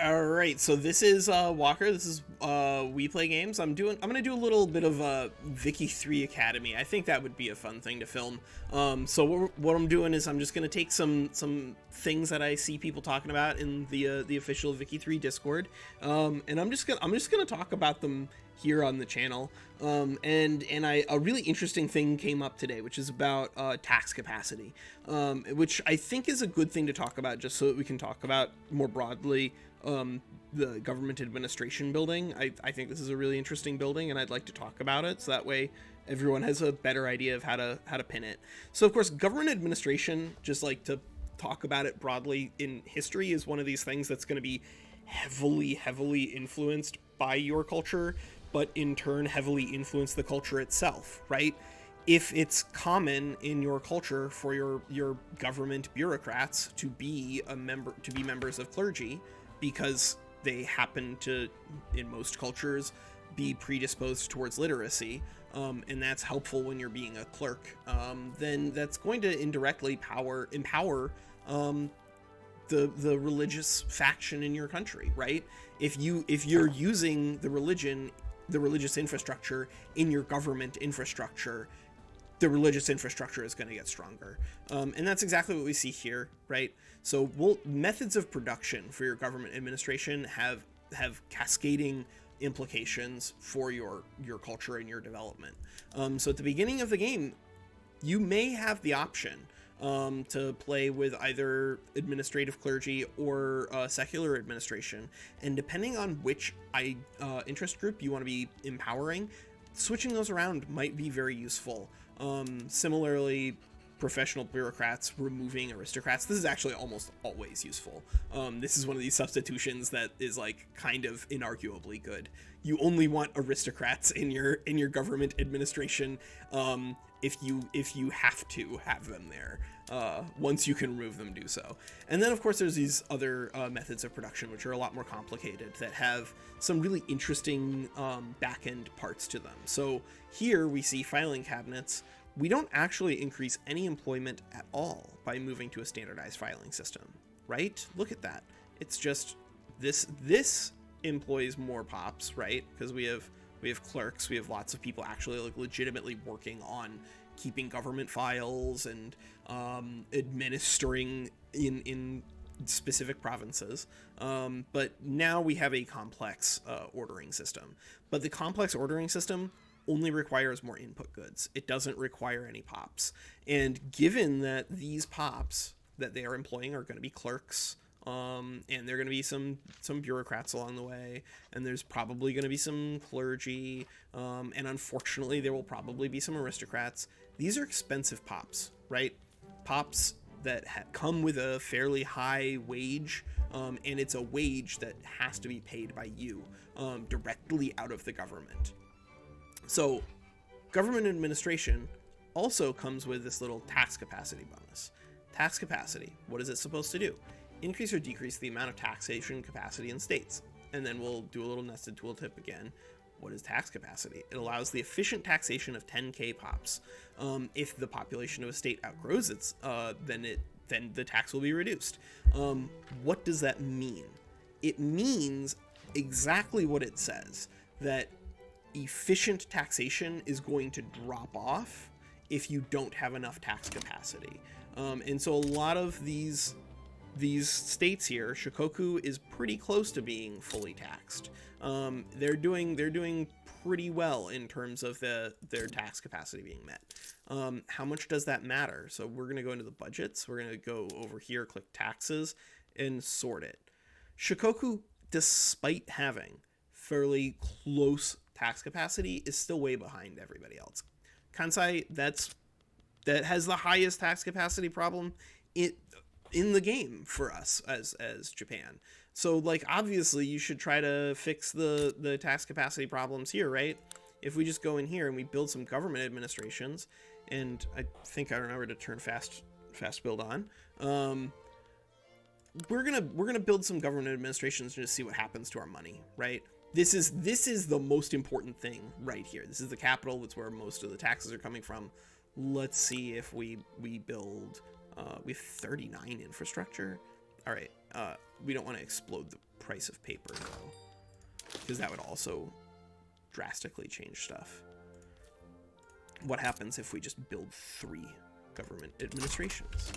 All right, so this is Walker. This is We Play Games. I'm gonna do a little bit of Vicky 3 Academy. I think that would be a fun thing to film. So what I'm doing is I'm just gonna take some things that I see people talking about in the official Vicky 3 Discord, and I'm just gonna talk about them here on the channel. A really interesting thing came up today, which is about tax capacity, which I think is a good thing to talk about, just so that we can talk about more broadly the government administration building. I think this is a really interesting building, and I'd like to talk about it, so that way everyone has a better idea of how to pin it. So of course, government administration, just like to talk about it broadly in history, is one of these things that's going to be heavily influenced by your culture, but in turn heavily influence the culture itself, right? If it's common in your culture for your government bureaucrats to be members of clergy, because they happen to, in most cultures, be predisposed towards literacy, and that's helpful when you're being a clerk, then that's going to indirectly empower the religious faction in your country, right? If you're using the religious infrastructure in your government infrastructure, the religious infrastructure is going to get stronger. And that's exactly what we see here, right? So methods of production for your government administration have cascading implications for your culture and your development. So at the beginning of the game, you may have the option to play with either administrative clergy or secular administration, and depending on which interest group you want to be empowering, switching those around might be very useful. Similarly, professional bureaucrats removing aristocrats, this is actually almost always useful. This is one of these substitutions that is like kind of inarguably good. You only want aristocrats in your government administration if you have to have them there. Once you can remove them, do so. And then of course there's these other methods of production which are a lot more complicated, that have some really interesting back-end parts to them. So here we see filing cabinets. We don't actually increase any employment at all by moving to a standardized filing system, right? Look at that. It's just this employs more pops, right? Because we have clerks, we have lots of people actually like legitimately working on keeping government files and administering in specific provinces. But now we have a complex ordering system. But the complex ordering system only requires more input goods. It doesn't require any pops. And given that these pops that they are employing are going to be clerks, and there are going to be some bureaucrats along the way, and there's probably going to be some clergy, and unfortunately there will probably be some aristocrats. These are expensive pops, right? Pops that come with a fairly high wage, and it's a wage that has to be paid by you directly out of the government. So government administration also comes with this little tax capacity bonus. Tax capacity, what is it supposed to do? Increase or decrease the amount of taxation capacity in states. And then we'll do a little nested tooltip again. What is tax capacity? It allows the efficient taxation of 10k pops. If the population of a state outgrows its, then the tax will be reduced. What does that mean? It means exactly what it says, that efficient taxation is going to drop off if you don't have enough tax capacity. And so a lot of these states here, Shikoku is pretty close to being fully taxed. They're doing pretty well in terms of their tax capacity being met. How much does that matter? So we're going to go into the budgets. We're going to go over here, click taxes, and sort it. Shikoku, despite having fairly close tax capacity, is still way behind everybody else. Kansai, that has the highest tax capacity problem in the game for us as Japan. So like obviously you should try to fix the tax capacity problems here, right? If we just go in here and we build some government administrations, and I think I remember to turn fast build on, we're gonna build some government administrations and just see what happens to our money, right? This is the most important thing right here. This is the capital. That's where most of the taxes are coming from. Let's see if we build. We have 39 infrastructure. All right. We don't want to explode the price of paper, though, because that would also drastically change stuff. What happens if we just build 3 government administrations?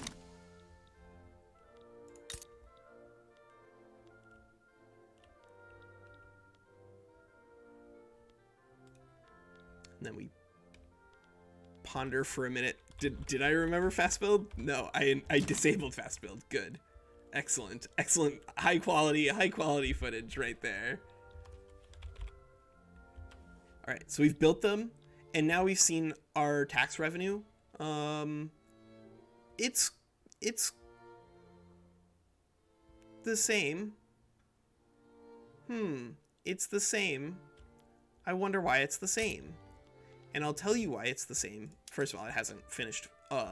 And then we ponder for a minute. Did I remember fast build? No, I disabled fast build. Good. Excellent. Excellent. High quality footage right there. All right, so we've built them, and now we've seen our tax revenue. It's the same. It's the same. I wonder why it's the same. And I'll tell you why it's the same. First of all, it hasn't finished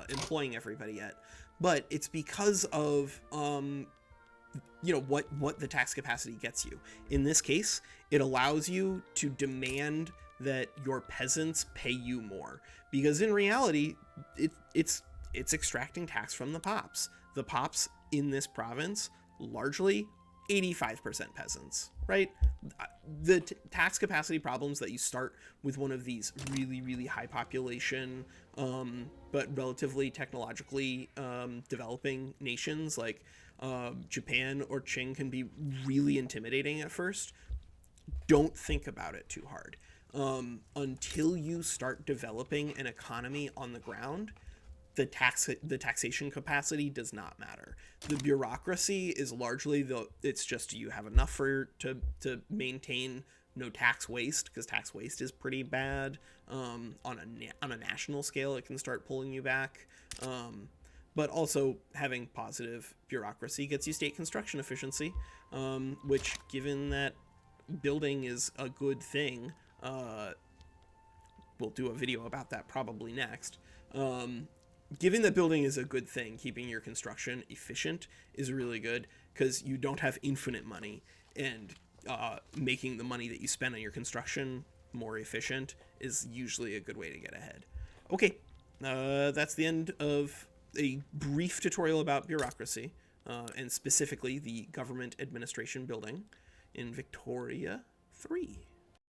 employing everybody yet, but it's because of you know, what the tax capacity gets you. In this case, it allows you to demand that your peasants pay you more, because in reality, it's extracting tax from the pops. The pops in this province, largely 85% peasants, right? The tax capacity problems that you start with one of these really high population, but relatively technologically developing nations like Japan or Qing can be really intimidating at first. Don't think about it too hard. Until you start developing an economy on the ground, the taxation capacity does not matter. The bureaucracy is largely it's just you have enough to maintain no tax waste, because tax waste is pretty bad. On a national scale, it can start pulling you back. But also having positive bureaucracy gets you state construction efficiency, which, given that building is a good thing, we'll do a video about that probably next. Given that building is a good thing, keeping your construction efficient is really good, because you don't have infinite money, and making the money that you spend on your construction more efficient is usually a good way to get ahead. Okay, that's the end of a brief tutorial about bureaucracy, and specifically the government administration building in Victoria 3.